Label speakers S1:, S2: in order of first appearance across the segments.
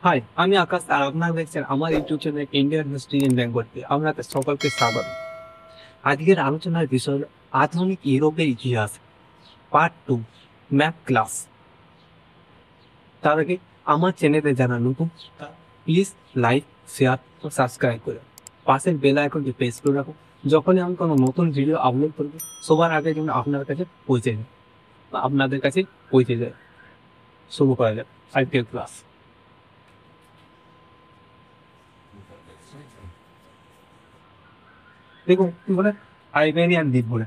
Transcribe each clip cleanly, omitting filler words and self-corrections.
S1: High, আমি আকাশ আর আপনারা দেখছেন আমার YouTube channel Indian history in Bengali. আপনাদের সকলকে স্বাগত। আজকের আলোচনার বিষয় হলো আধুনিক ইউরোপের ইতিহাস, পার্ট 2, ম্যাপ ক্লাস। তার আগে আমার চ্যানেলে যারা নতুন, প্লিজ লাইক, শেয়ার ও সাবস্ক্রাইব করে পাশের বেল আইকনটি প্রেস করে রাখুন। যখনই আমি কোনো নতুন ভিডিও আপলোড করব, সবার আগে যেন আপনার কাছে পৌঁছে যায় বা আপনাদের কাছে পৌঁছে যায়। শুরু করা যাক আজকের ক্লাস। দেখুন কি বলে, আইবেরিয়ান দ্বীপ বলে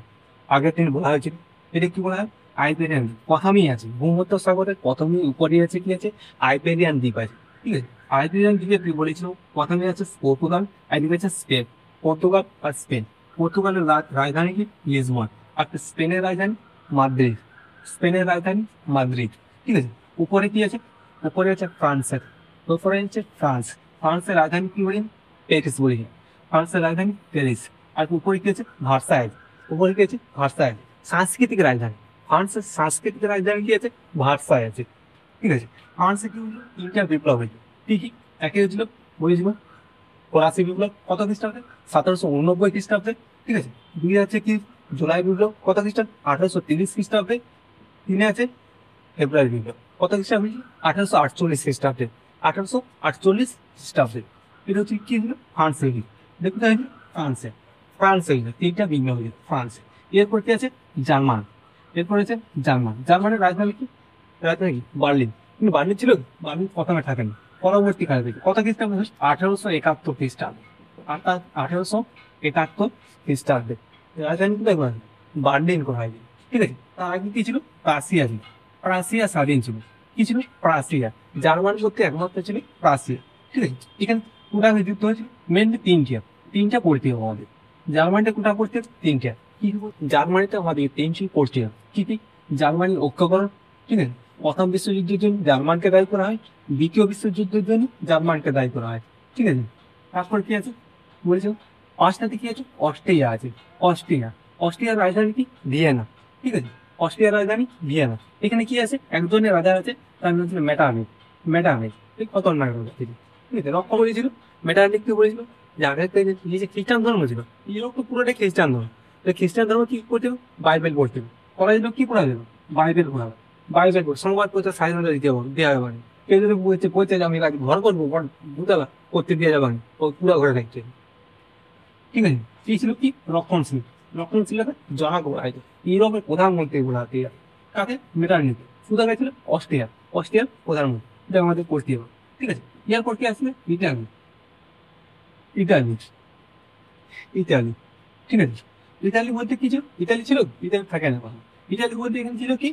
S1: আগের দিন বলা হয়েছিল। এটা কি বলা হয়? আইবেরিয়ান দ্বীপ প্রথমেই আছে, ভূমধ্য সাগরের প্রথমেই উপরে আছে কি আছে, আইবেরিয়ান দ্বীপ আছে। ঠিক আছে, আইবেরিয়ান দ্বীপে কি বলেছিল, প্রথমে আছে পর্তুগাল, এদিকে আছে স্পেন। পর্তুগাল আর স্পেন। পর্তুগালের রাজধানী কি লিসবন, আর স্পেনের রাজধানী মাদ্রিদ। স্পেনের রাজধানী মাদ্রিদ। ঠিক আছে, উপরে কি আছে? উপরে আছে ফ্রান্সের, উপরে হচ্ছে ফ্রান্স। ফ্রান্সের রাজধানী কি বলি? প্যারিস বলি। ফ্রান্সের রাজধানী প্যারিস। আর উপরে কি আছে? ভার্সাই। উপরে কি আছে? ভার্সাই। সাংস্কৃতিক রাজধানী, ফ্রান্সের সাংস্কৃতিক রাজধানী কি আছে? ভার্সাই আছে। ঠিক আছে, ফ্রান্সে কি হলো? তিনটা বিপ্লব হয়েছে। ঠিকই, একে হয়েছিল বলেছিল ফরাসি বিপ্লব কত খ্রিস্টাব্দে? 1789 খ্রিস্টাব্দে। ঠিক আছে, দুই আছে কি জুলাই বিপ্লব কত খ্রিস্টাব্দে? 1830 খ্রিস্টাব্দে। তিনে আছে ফেব্রুয়ারি বিপ্লব কত খ্রিস্টাব্দে? 1848 খ্রিস্টাব্দে। 1848 খ্রিস্টাব্দে। এটা হচ্ছে কি হলো? ফ্রান্সে হলো। দেখতে হইলো ফ্রান্সে, ফ্রান্সে হইলো তিনটা বিপ্লব হইলো ফ্রান্সে। এরপর কি আছে? জার্মান। এরপর আছে জার্মান। জার্মানের রাজধানী কি? রাজধানী কি? বার্লিন। কিন্তু বার্লিন ছিল কি? বার্লিন প্রথমে থাকেনি, পরবর্তীকালে থেকে কত খ্রিস্টাব্দে? 1871 খ্রিস্টাব্দে। অর্থাৎ 1871 খ্রিস্টাব্দে রাজধানী কোথায় করা হয়? বার্লিন করা হয়। ঠিক আছে, তার আগে কি ছিল? প্রাসিয়া ছিল। প্রাসিয়া স্বাধীন ছিল। কি ছিল? প্রাসিয়া। জার্মান করতে একমাত্র ছিল প্রাসিয়া। ঠিক আছে, এখানে কোটা যুদ্ধ হয়েছিল মেনলি তিনটা পড়তে হবে আমাদের। জার্মানিতে কোটা পড়তে হবে তিনটা। কি জার্মানিতে আমাদের তিনটি পড়তে হবে। কি কি? জার্মানির ঐক্যকরণ। ঠিক আছে, প্রথম বিশ্বযুদ্ধের জন্য জার্মানকে দায়ী করা হয়, দ্বিতীয় বিশ্বযুদ্ধের জন্য জার্মানকে দায়ী করা হয়। ঠিক আছে, তারপর কি আছে বলেছ? পাঁচটাতে কি আছে? অস্ট্রিয়া আছে। অস্ট্রিয়া। অস্ট্রিয়ার রাজধানী কি? ভিয়েনা। ঠিক আছে, অস্ট্রিয়ার রাজধানী ভিয়েনা। এখানে কি আছে? একজনের রাজা আছে, তার নাম ছিল মেটারনিক। মেটারনিক ঠিক খতরনাক রাজা ছিল। ঠিক আছে, রক্ষা করেছিল। মেটারনিক কি বলেছিল যে আগে থেকে যে খ্রিস্টান ধর্ম ছিল, ইউরোপ তো পুরোটাই খ্রিস্টান ধর্ম। তো খ্রিস্টান ধর্ম কি করতে হবে? বাইবেল পড়তে হবে। পড়া যেত কি পড়া যেত? বাইবেল পড়া হবে। বাইবেল পড়ে সংবাদ প্রচার স্বাধীনতা দিতে হবে, দেওয়া হবে না। কেউ যদি বলছে বলছে যে আমি ঘর করবো, ঘর দুতলা করতে দিয়ে যাবেন, ও পুরো ঘরে থাকছে। ঠিক আছে, এই ছিল কি? রক্ষণশীল। রক্ষণশীলতা জনক বলা হয়েছে। ইউরোপের প্রধানমন্ত্রী বলা হতে কাকে? মেটারনিক। সুদা গেছিল অস্ট্রিয়া। অস্ট্রিয়ার প্রধানমন্ত্রী, এটা আমাদের পড়তে হবে। ঠিক আছে, এরপর কি আসলে? ইটালি। ইটালি। ইটালি। ঠিক আছে, ইটালি বলতে কি ছিল? ইটালি ছিল, ইটালি থাকে না কখন। ইটালি বলতে এখানে ছিল কি?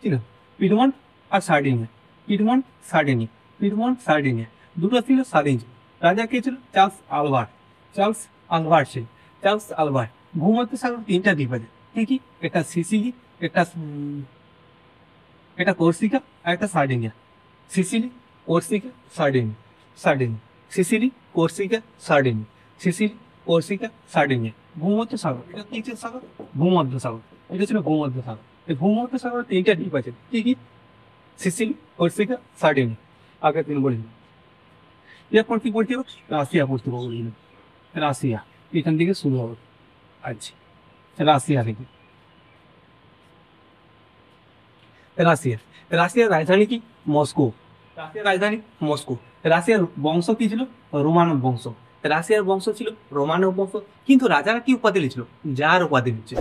S1: ছিল পিডমন্ট আর Sardinia. Piedmont Sardinia. Piedmont Sardinia দুটো ছিল স্বাধীন ছিল। রাজা কে ছিল? Charles Albert. চার্লস আলবার্ট ছিল। Charles Albert. ভূমধ্য সাগর তিনটা দ্বীপ আছে। কি কি? একটা সিসিলি, একটা এটা কোর্সিকা, আর একটা Sardinia. Sicily, Corsica, Sardinia. Sardinia, Sicily, Corsica, Sardinia. Sicily, Corsica, Sardinia. ভূমধ্য সাগর, এটা কি ছিল সাগর? ভূমধ্য সাগর। এটা ছিল ভূমধ্য সাগর। এই ভূমধ্য সাগরের তিনটা দ্বীপ আছে। কি কি? Sicily, Corsica, Sardinia. আগের দিন বলি। এরপর কি পড়তে হবে? রাশিয়া পড়তে হবে। রাশিয়া এখান থেকে শুরু হবে। আচ্ছা, রাশিয়া থেকে। রাশিয়া। রাশিয়ার রাজধানী কি? মস্কো। রাশিয়ার রাজধানী মস্কো। রাশিয়ার বংশ কি ছিল? রোমানব বংশ। রাশিয়ার বংশ ছিল রোমানব বংশ। কিন্তু রাজারা কি উপাধি ছিল? জার উপাধি ছিল।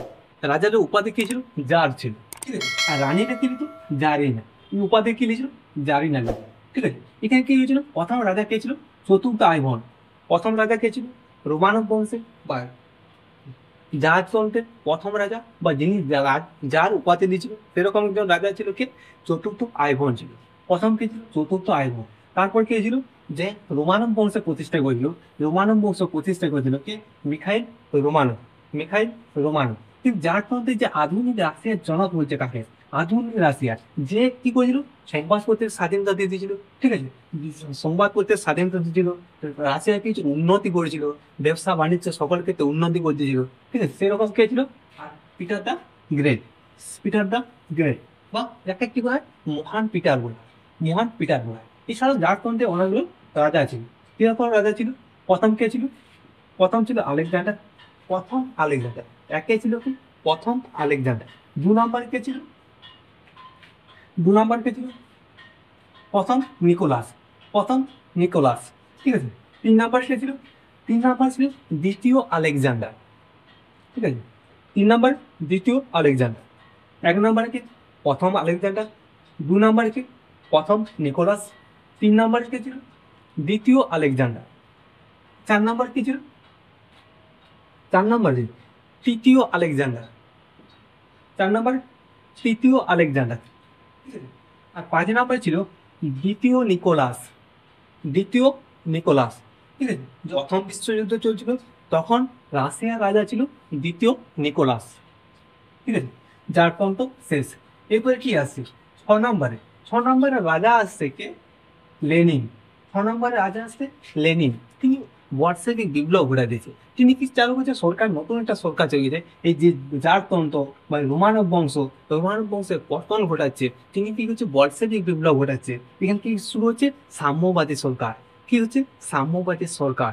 S1: রাজাদের উপাধি কি ছিল? জার ছিল। ঠিক আছে, আর রানীটা কি লিখল? জারিনা। উপাধি কি লিখল? জারিনা লিখল। ঠিক আছে, এখানে কি হয়েছিল? প্রথম রাজা কে ছিল? চতুর্থ আইভন। প্রথম রাজা কে ছিল? রোমানব বংশে বা জাহাজতন্ত্রের প্রথম রাজা, বা যিনি যার উপাধি দিয়েছিল সেরকম একজন রাজা ছিল কে? চতুর্থ আইভন ছিল। প্রথম কে ছিল? চতুর্থ আইভন। তারপর কে ছিল? যে রোমানব বংশ প্রতিষ্ঠা করেছিল। রোমানব বংশ প্রতিষ্ঠা করেছিল কে? Mikhail Romanov. Mikhail Romanov. কিন্তু যার মধ্যে যে আধুনিক রাশিয়ার জনক বলছে কাকে? আধুনিক রাশিয়ার যে কি করেছিল? সংবাদপত্রের স্বাধীনতা দিয়ে দিয়েছিল। ঠিক আছে, সংবাদপত্রের স্বাধীনতা দিয়েছিল। রাশিয়া কিছু উন্নতি করেছিল, ব্যবসা বাণিজ্য সকল ক্ষেত্রে উন্নতি করতেছিল। ঠিক আছে, সেরকম কে ছিল? আর Peter the great. Peter the great, বা যাকে কি বলা হয়? মহান পিটার বলে। মহান পিটার বলে। এছাড়াও জারতন্ত্রে অনেকগুলো রাজা ছিল। কিরকম রাজা ছিল? প্রথম কে ছিল? প্রথম ছিল আলেকজান্ডার। প্রথম আলেকজান্ডার একে ছিল কি? প্রথম আলেকজান্ডার। 2 নাম্বার কে ছিল? 2 নাম্বার কে ছিল? প্রথম নিকোলাস। প্রথম নিকোলাস, ঠিক আছে। 3 নাম্বার কে ছিল? 3 নাম্বার ছিল দ্বিতীয় আলেকজান্ডার, ঠিক আছে। 3 নাম্বার দ্বিতীয় আলেকজান্ডার। 1 নাম্বারে কি? প্রথম আলেকজান্ডার। 2 নাম্বারে কি? প্রথম নিকোলাস। 3 নাম্বার কে ছিল? দ্বিতীয় আলেকজান্ডার। 4 নাম্বার কি ছিল? 4 নাম্বার ছিল তৃতীয় আলেকজান্ডার। 4 নাম্বার তৃতীয় আলেকজান্ডার, ঠিক আছে। আর 5 নাম্বার ছিল দ্বিতীয় নিকোলাস। দ্বিতীয় নিকোলাস, ঠিক আছে। প্রথম বিশ্বযুদ্ধ চলছিল তখন রাশিয়ার রাজা ছিল দ্বিতীয় নিকোলাস, ঠিক আছে। যার পর্যন্ত শেষ। এরপরে কি আসছে? 6 নম্বরে। 6 নম্বরে রাজা আসছে কে? লেনিন। 6 নম্বরে রাজা আসছে লেনিন। তিনি বলশেভিক বিপ্লব ঘটায় দিয়েছে। তিনি কি চালু করেছে? সরকার, নতুন একটা সরকার চালিয়েছে। এই যে জারতন্ত্র বা রোমানব বংশের পতন ঘটাচ্ছে। তিনি কি করছে? বলশেভিক বিপ্লব ঘটাচ্ছে। এখান থেকে শুরু হচ্ছে সাম্যবাদী সরকার। কি হচ্ছে? সাম্যবাদী সরকার,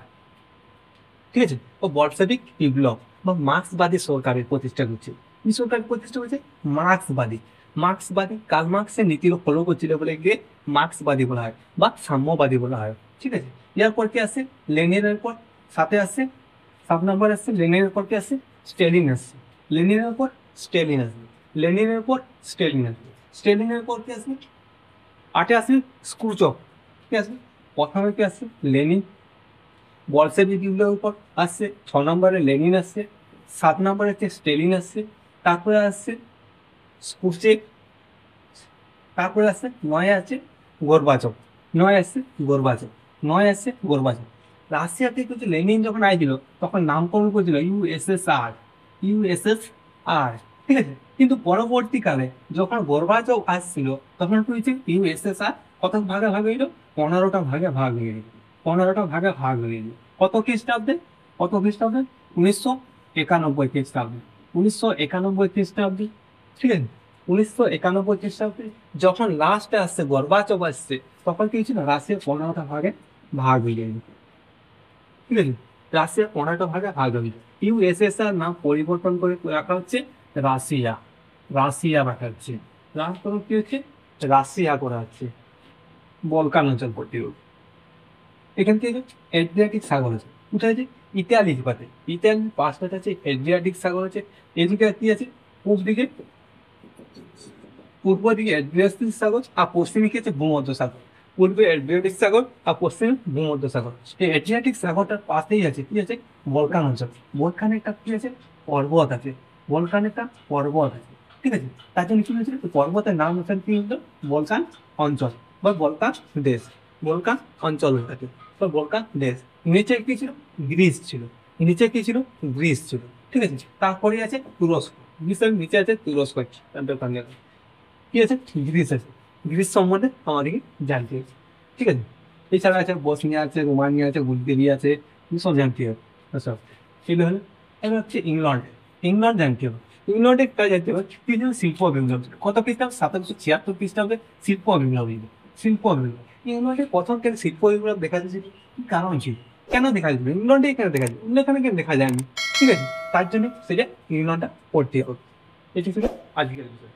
S1: ঠিক আছে। ও বলশেভিক বিপ্লব বা মার্ক্সবাদী সরকারের প্রতিষ্ঠা করছে। কি সরকার প্রতিষ্ঠা করছে? মার্ক্সবাদী। মার্ক্সবাদী কার্ল মার্ক্সের নীতির ফলো করছিল বলে গিয়ে মার্ক্সবাদী বলা হয় বা সাম্যবাদী বলা হয়, ঠিক আছে। এরপর কি আসছে? লেনিনের পর 7 আসছে, 7 নম্বর আসছে লেনিনের পর কি আসছে? স্টেলিন আসছে। লেনিনের পর স্টেলিন আসবে। লেনিনের পর স্টেলিন আসবে। স্টেলিনের পর কি আসবে? 8 আসবে স্ক্রুচক, কি আসবে? প্রথমে কি আসছে? লেনিন। বলশেভিক বিপ্লবের উপর আসছে 6 নম্বরে লেনিন আসছে। 7 নম্বরে হচ্ছে স্টেলিন আসছে। তারপরে আসছে স্কুরচেক। তারপরে আসছে 9 আছে গোরবাচভ। 9 আসছে গোরবাচভ। 9 আসছে গোরবাচভ। রাশিয়া থেকে হচ্ছে লেনিন যখন আইছিল তখন নামকরণ করেছিল ইউএসএসআর। ইউএসএসআর, ঠিক আছে। কিন্তু পরবর্তীকালে যখন গোরবাচভ আসছিল তখন কি হয়েছে? ইউএসএসআর কত ভাগে ভাগ হইল? 15টা ভাগে ভাগ হয়ে গেল। 15টা ভাগে ভাগ হয়ে গেল। কত খ্রিস্টাব্দে? কত খ্রিস্টাব্দে? 1991 খ্রিস্টাব্দে। 1991 খ্রিস্টাব্দে, ঠিক আছে। 1991 খ্রিস্টাব্দে যখন লাস্টে আসছে গোরবাচভ আসছে তখন কি হয়েছিল? রাশিয়া 15টা ভাগে ভাগ হয়ে গেল, ঠিক আছে। রাশিয়া 15টা ভাগে ভাগ হয়ে গেল। ইউএসএসআর নাম পরিবর্তন করে রাখা হচ্ছে রাশিয়া। রাশিয়া রাখা হচ্ছে। রাষ্ট্র কি হচ্ছে? রাশিয়া করা হচ্ছে। বলকান অঞ্চল পড়তে হবে। এখান থেকে এড্রিয়াটিক সাগর আছে। কোথায় আছে? ইতালির পাতে। ইতালির পাশটাতে আছে এড্রিয়াটিক সাগর আছে। এদিকে কি আছে? পূর্ব দিকে অ্যাড্রিয়াটিক সাগর আর পশ্চিমে কি আছে? ভূমধ্য সাগর। পূর্বে অ্যাড্রিয়াটিক সাগর আর পশ্চিমে ভূমধ্য সাগর। এই অ্যাড্রিয়াটিক সাগরটার পাশেই আছে কি আছে? বলকান অঞ্চল। বলকান একটা কি আছে? পর্বত আছে। বলকান একটা পর্বত আছে, ঠিক আছে। তার জন্য কি হয়েছিল? পর্বতের নাম হচ্ছে কি হতো? বলকান অঞ্চল বা বলকান দেশ। বলকান অঞ্চল থাকে বা বলকান দেশ। নিচে কি ছিল? গ্রিস ছিল। নিচে কি ছিল? গ্রিস ছিল, ঠিক আছে। তারপরে আছে তুরস্ক। গ্রিসের নিচে আছে তুরস্ক। কি আছে? গ্রিস আছে। গ্রিস সম্বন্ধে আমাদেরকে জানতে হবে, ঠিক আছে। এছাড়া আছে বসনিয়া আছে, রোমানিয়া আছে, বুলগেরিয়া আছে, সব জানতে হবে সব। এগুলো হলো। এবার হচ্ছে ইংল্যান্ড। ইংল্যান্ড জানতে হবে। ইংল্যান্ডের কাজ জানতে হবে কি যেন? শিল্প বিপ্লব। কত খ্রিস্টাব্দ? 1776 খ্রিস্টাব্দে শিল্প বিপ্লব। শিল্প বিপ্লব। ইংল্যান্ডে প্রথম কেন শিল্প বিপ্লব দেখা যাচ্ছে? কি কারণ ছিল? কেন দেখা যাবে? ইংল্যান্ডে কেন দেখা যাবে? অন্য এখানে কেন দেখা যায়নি? ঠিক আছে, তার জন্য সেটা ইংল্যান্ডটা পড়তে হবে। এটি ছিল আজকের বিষয়।